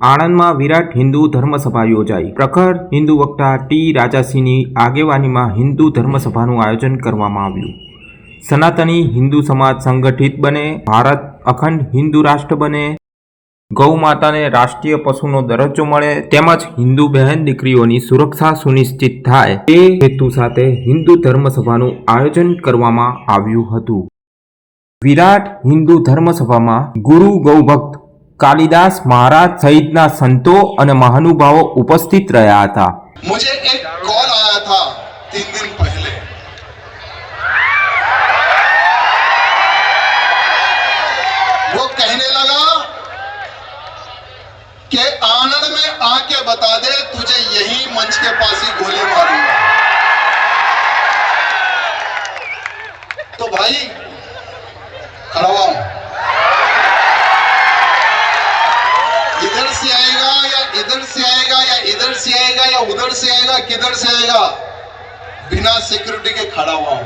આણંદમાં વિરાટ હિન્દુ ધર્મસભા યોજાઈ. પ્રખર હિન્દુ વક્તા ટી રાજાસિંહની આગેવાનીમાં હિન્દુ ધર્મસભાનું આયોજન કરવામાં આવ્યું. સનાતની હિન્દુ સમાજ સંગઠિત બને, ભારત અખંડ હિન્દુ રાષ્ટ્ર બને, ગૌ માતાને રાષ્ટ્રીય પશુનો દરજ્જો મળે તેમજ હિન્દુ બહેન દીકરીઓની સુરક્ષા સુનિશ્ચિત થાય તે હેતુ સાથે હિન્દુ ધર્મસભાનું આયોજન કરવામાં આવ્યું હતું. વિરાટ હિન્દુ ધર્મસભામાં ગુરુ ગૌભક્ત कालिदास महाराज सहितना संतो और महानुभावों उपस्थित रहा था. मुझे एक कॉल आया था 3 दिन पहले. वो कहने लगा कि आनंद में आके बता दे तुझे यही मंच के पास ही गोली मारूंगा. तो भाई खड़ा हुआ हूं. इधर से आएगा या इधर से आएगा या इधर से आएगा या उधर से आएगा, किधर से आएगा, बिना सिक्योरिटी के खड़ा हुआ हूं.